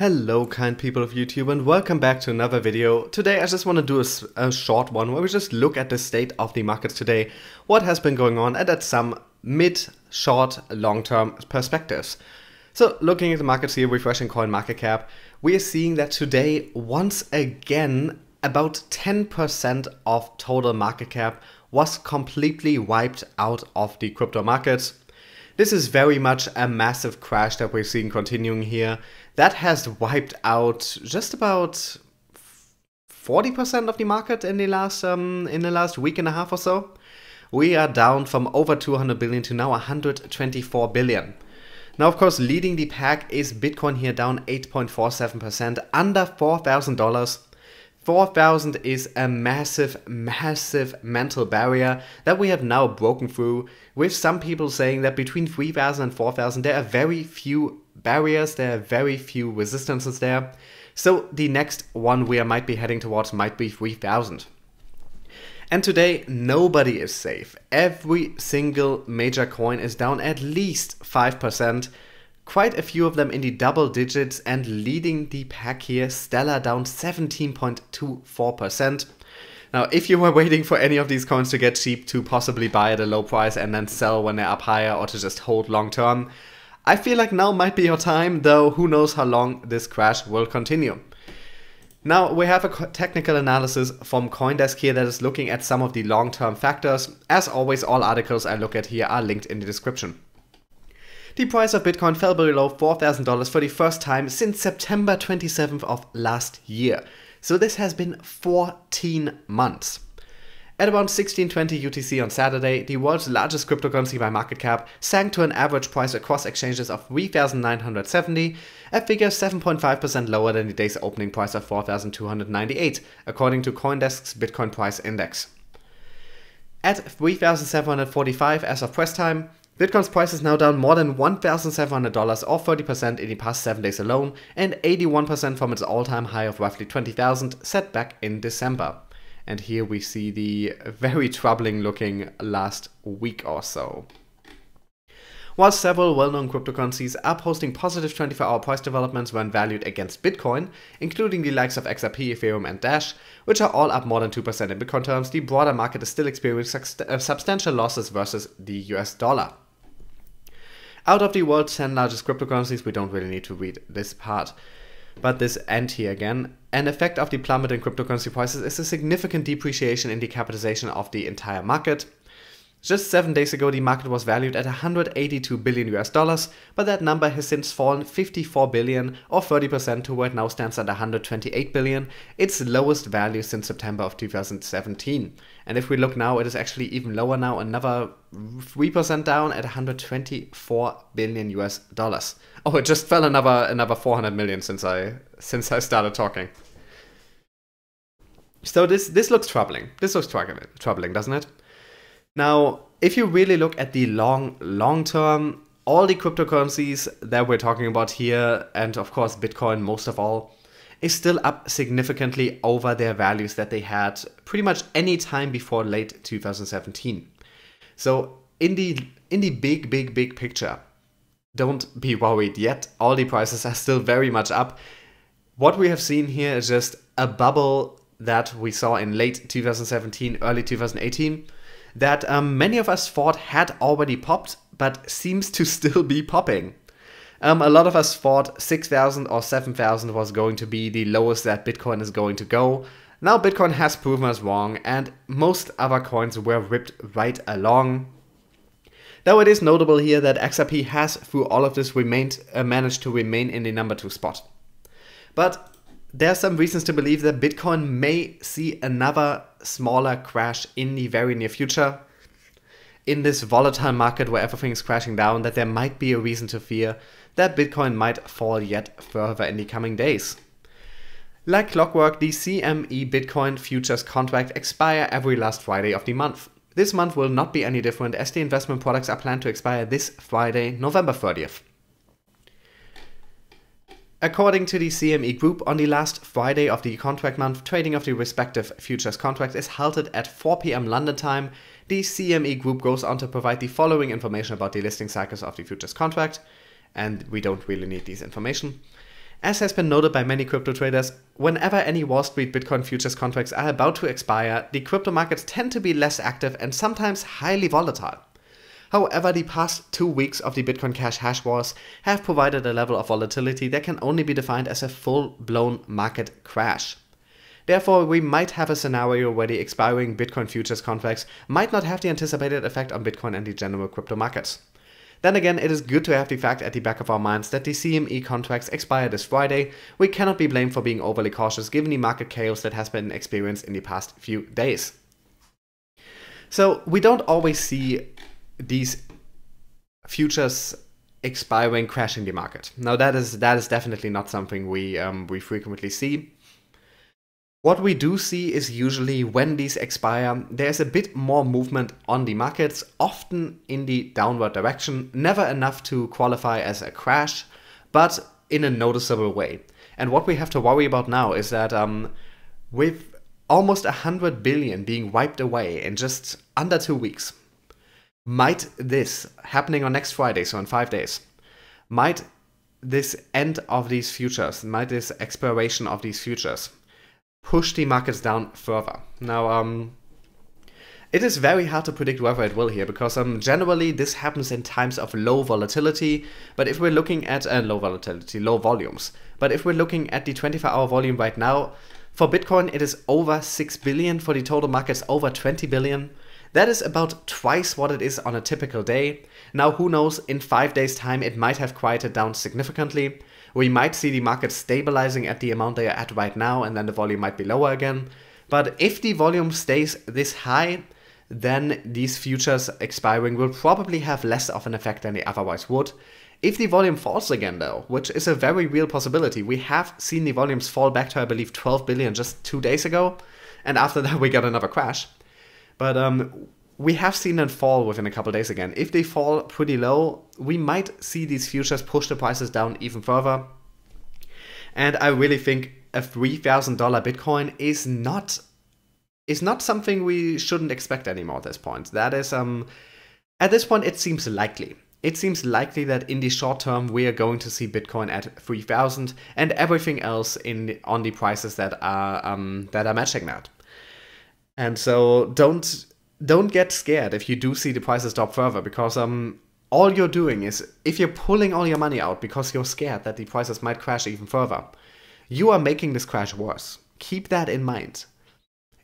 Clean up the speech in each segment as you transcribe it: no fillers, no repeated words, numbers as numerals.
Hello kind people of YouTube and welcome back to another video. Today I just want to do a short one where we just look at the state of the markets today, what has been going on and at some mid, short, long-term perspectives. So looking at the markets here, refreshing coin market cap, we are seeing that today once again about 10% of total market cap was completely wiped out of the crypto markets. This is very much a massive crash that we're seeing continuing here. That has wiped out just about 40% of the market in the last week and a half or so. We are down from over 200 billion to now 124 billion. Now, of course, leading the pack is Bitcoin here down 8.47%, under $4,000. 4,000 is a massive mental barrier that we have now broken through, with some people saying that between 3,000 and 4,000 there are very few barriers, there are very few resistances there. So the next one we might be heading towards might be 3,000. And today nobody is safe. Every single major coin is down at least 5%. Quite a few of them in the double digits, and leading the pack here, Stellar down 17.24%. Now, if you were waiting for any of these coins to get cheap to possibly buy at a low price and then sell when they're up higher, or to just hold long term, I feel like now might be your time, though who knows how long this crash will continue. Now, we have a technical analysis from CoinDesk here that is looking at some of the long-term factors. As always, all articles I look at here are linked in the description. The price of Bitcoin fell below $4,000 for the first time since September 27th of last year. So this has been 14 months. At around 1620 UTC on Saturday, the world's largest cryptocurrency by market cap sank to an average price across exchanges of 3,970, a figure 7.5% lower than the day's opening price of 4,298, according to CoinDesk's Bitcoin price index. At 3,745 as of press time, Bitcoin's price is now down more than $1,700 or 30% in the past 7 days alone, and 81% from its all-time high of roughly 20,000 set back in December. And here we see the very troubling looking last week or so. While several well-known cryptocurrencies are posting positive 24-hour price developments when valued against Bitcoin, including the likes of XRP, Ethereum and Dash, which are all up more than 2% in Bitcoin terms, the broader market is still experiencing substantial losses versus the US dollar. Out of the world's 10 largest cryptocurrencies, we don't really need to read this part. But this end here again, an effect of the plummet in cryptocurrency prices is a significant depreciation in the capitalization of the entire market. Just 7 days ago, the market was valued at 182 billion US dollars, but that number has since fallen 54 billion or 30% to where it now stands at 128 billion, its lowest value since September of 2017. And if we look now, it is actually even lower now, another 3% down at 124 billion US dollars. Oh, it just fell another 400 million since I started talking. So this looks troubling. This looks troubling, doesn't it? Now, if you really look at the long term, all the cryptocurrencies that we're talking about here, and of course Bitcoin most of all, is still up significantly over their values that they had pretty much any time before late 2017. So in the big picture, don't be worried yet. All the prices are still very much up. What we have seen here is just a bubble that we saw in late 2017, early 2018, that many of us thought had already popped, but seems to still be popping. A lot of us thought 6,000 or 7,000 was going to be the lowest that Bitcoin is going to go. Now Bitcoin has proven us wrong, and most other coins were ripped right along. Though it is notable here that XRP has, through all of this, managed to remain in the number 2 spot. But there are some reasons to believe that Bitcoin may see another smaller crash in the very near future. In this volatile market where everything is crashing down, that there might be a reason to fear that Bitcoin might fall yet further in the coming days. Like clockwork, the CME Bitcoin futures contract expire every last Friday of the month. This month will not be any different, as the investment products are planned to expire this Friday, November 30th. According to the CME Group, on the last Friday of the contract month, trading of the respective futures contract is halted at 4 PM London time. The CME Group goes on to provide the following information about the listing cycles of the futures contract, and we don't really need this information. As has been noted by many crypto traders, whenever any Wall Street Bitcoin futures contracts are about to expire, the crypto markets tend to be less active and sometimes highly volatile. However, the past 2 weeks of the Bitcoin Cash hash wars have provided a level of volatility that can only be defined as a full-blown market crash. Therefore, we might have a scenario where the expiring Bitcoin futures contracts might not have the anticipated effect on Bitcoin and the general crypto markets. Then again, it is good to have the fact at the back of our minds that the CME contracts expire this Friday. We cannot be blamed for being overly cautious given the market chaos that has been experienced in the past few days. So we don't always see these futures expiring crashing the market. Now that is definitely not something we frequently see. What we do see is usually when these expire, there's a bit more movement on the markets, often in the downward direction, never enough to qualify as a crash, but in a noticeable way. And what we have to worry about now is that with almost 100 billion being wiped away in just under 2 weeks, might this, happening on next Friday, so in 5 days, might this end of these futures, might this expiration of these futures push the markets down further? Now, it is very hard to predict whether it will here, because generally this happens in times of low volatility, but if we're looking at low volumes, but if we're looking at the 24-hour volume right now, for Bitcoin it is over 6 billion, for the total markets over 20 billion. That is about twice what it is on a typical day. Now who knows, in 5 days time it might have quieted down significantly. We might see the market stabilizing at the amount they are at right now, and then the volume might be lower again. But if the volume stays this high, then these futures expiring will probably have less of an effect than they otherwise would. If the volume falls again though, which is a very real possibility, we have seen the volumes fall back to, I believe, 12 billion just 2 days ago, and after that we got another crash. But we have seen them fall within a couple days again. If they fall pretty low, we might see these futures push the prices down even further. And I really think a $3,000 Bitcoin is not something we shouldn't expect anymore at this point. That is, at this point it seems likely. It seems likely that in the short term we are going to see Bitcoin at 3,000 and everything else on the prices that are matching that. And so don't get scared if you do see the prices drop further, because all you're doing is, if you're pulling all your money out because you're scared that the prices might crash even further, you are making this crash worse. Keep that in mind.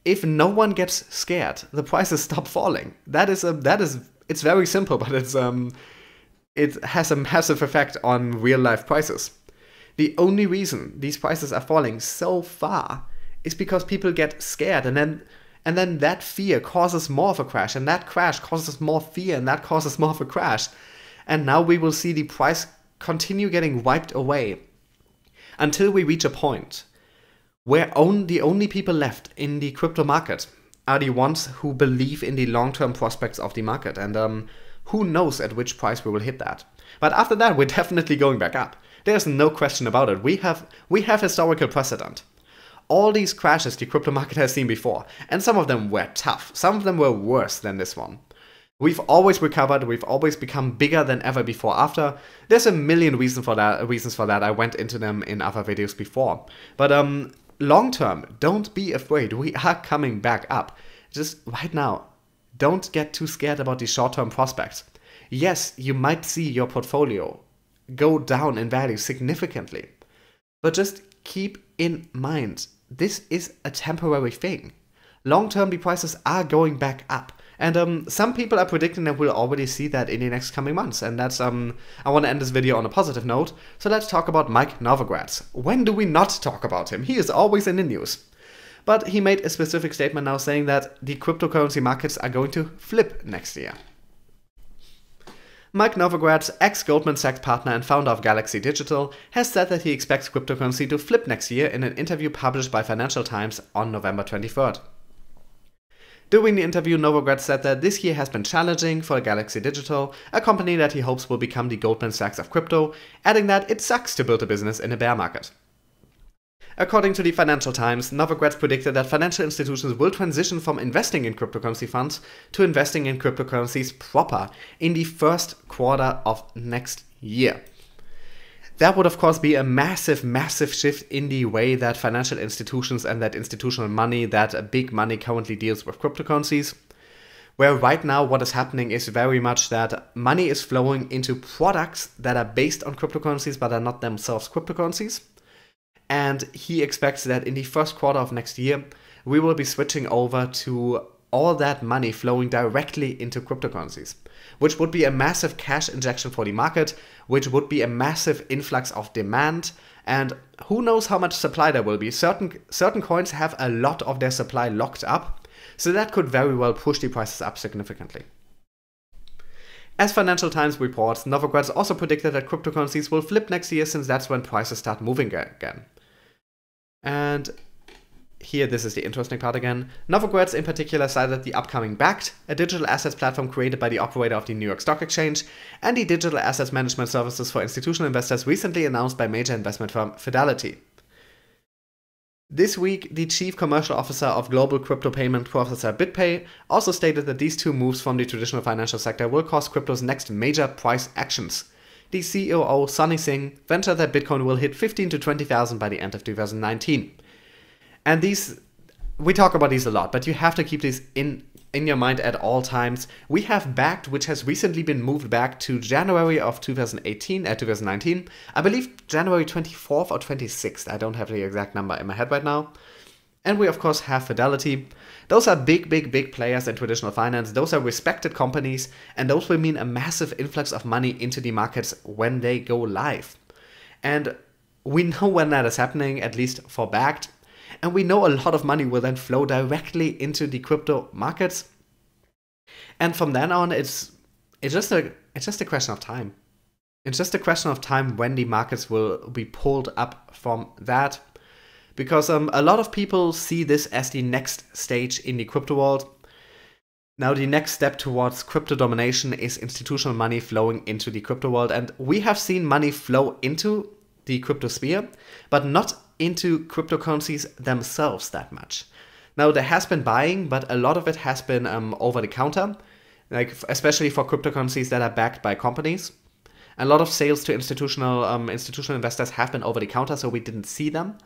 If no one gets scared, the prices stop falling. It's very simple, but it has a massive effect on real life prices. The only reason these prices are falling so far is because people get scared, and then that fear causes more of a crash, and that crash causes more fear, and that causes more of a crash. And now we will see the price continue getting wiped away until we reach a point where the only people left in the crypto market are the ones who believe in the long-term prospects of the market. And who knows at which price we will hit that. But after that, we're definitely going back up. There's no question about it. We have historical precedent. All these crashes the crypto market has seen before, and some of them were tough. Some of them were worse than this one. We've always recovered, we've always become bigger than ever before after. There's a million reasons for that. I went into them in other videos before. But long term, don't be afraid. We are coming back up. Just right now, don't get too scared about the short-term prospects. Yes, you might see your portfolio go down in value significantly, but just keep in mind, this is a temporary thing. Long-term, the prices are going back up. And some people are predicting that we'll already see that in the next coming months. And that's, I want to end this video on a positive note. So let's talk about Mike Novogratz. When do we not talk about him? He is always in the news. But he made a specific statement now saying that the cryptocurrency markets are going to flip next year. Mike Novogratz, ex-Goldman Sachs partner and founder of Galaxy Digital, has said that he expects cryptocurrency to flip next year in an interview published by Financial Times on November 23rd. During the interview, Novogratz said that this year has been challenging for Galaxy Digital, a company that he hopes will become the Goldman Sachs of crypto, adding that it sucks to build a business in a bear market. According to the Financial Times, Novogratz predicted that financial institutions will transition from investing in cryptocurrency funds to investing in cryptocurrencies proper in the first quarter of next year. That would of course be a massive, massive shift in the way that financial institutions and that institutional money, that big money currently deals with cryptocurrencies. Where right now what is happening is very much that money is flowing into products that are based on cryptocurrencies but are not themselves cryptocurrencies. And he expects that in the first quarter of next year, we will be switching over to all that money flowing directly into cryptocurrencies, which would be a massive cash injection for the market, which would be a massive influx of demand, and who knows how much supply there will be. Certain coins have a lot of their supply locked up, so that could very well push the prices up significantly. As Financial Times reports, Novogratz also predicted that cryptocurrencies will flip next year, since that's when prices start moving again. And here, this is the interesting part again. Novogratz in particular cited the upcoming BACT, a digital assets platform created by the operator of the New York Stock Exchange, and the digital assets management services for institutional investors recently announced by major investment firm Fidelity. This week, the chief commercial officer of global crypto payment processor BitPay also stated that these two moves from the traditional financial sector will cause crypto's next major price actions. The COO, Sunny Singh, ventured that Bitcoin will hit 15,000 to 20,000 by the end of 2019. And these, we talk about these a lot, but you have to keep these in your mind at all times. We have BACT, which has recently been moved back to January of 2019. I believe January 24th or 26th. I don't have the exact number in my head right now. And we of course have Fidelity. Those are big players in traditional finance. Those are respected companies, and those will mean a massive influx of money into the markets when they go live. And we know when that is happening, at least for BACT. And we know a lot of money will then flow directly into the crypto markets. And from then on, it's just a question of time. It's just a question of time when the markets will be pulled up from that. Because a lot of people see this as the next stage in the crypto world. Now, the next step towards crypto domination is institutional money flowing into the crypto world. And we have seen money flow into the crypto sphere, but not into cryptocurrencies themselves that much. Now, there has been buying, but a lot of it has been over the counter, like especially for cryptocurrencies that are backed by companies. A lot of sales to institutional investors have been over the counter, so we didn't see them.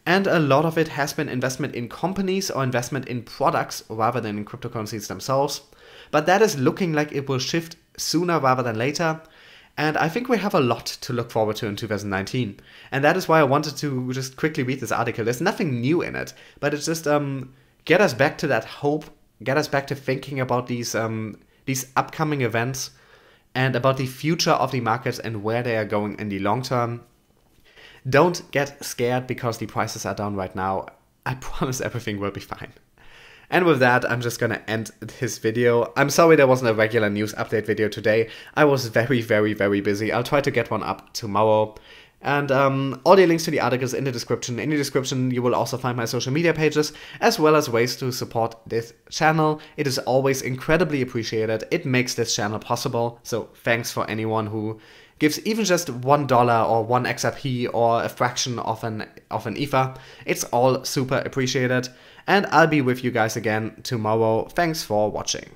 And a lot of it has been investment in companies or investment in products rather than in cryptocurrencies themselves. But that is looking like it will shift sooner rather than later. And I think we have a lot to look forward to in 2019. And that is why I wanted to just quickly read this article. There's nothing new in it, but it's just get us back to that hope, get us back to thinking about these upcoming events and about the future of the markets and where they are going in the long term. Don't get scared because the prices are down right now. I promise everything will be fine. And with that, I'm just gonna end this video. I'm sorry there wasn't a regular news update video today. I was very busy. I'll try to get one up tomorrow. And all the links to the articles in the description. In the description, you will also find my social media pages, as well as ways to support this channel. It is always incredibly appreciated. It makes this channel possible. So thanks for anyone who gives even just $1 or 1 XRP or a fraction of an Ether. It's all super appreciated. And I'll be with you guys again tomorrow. Thanks for watching.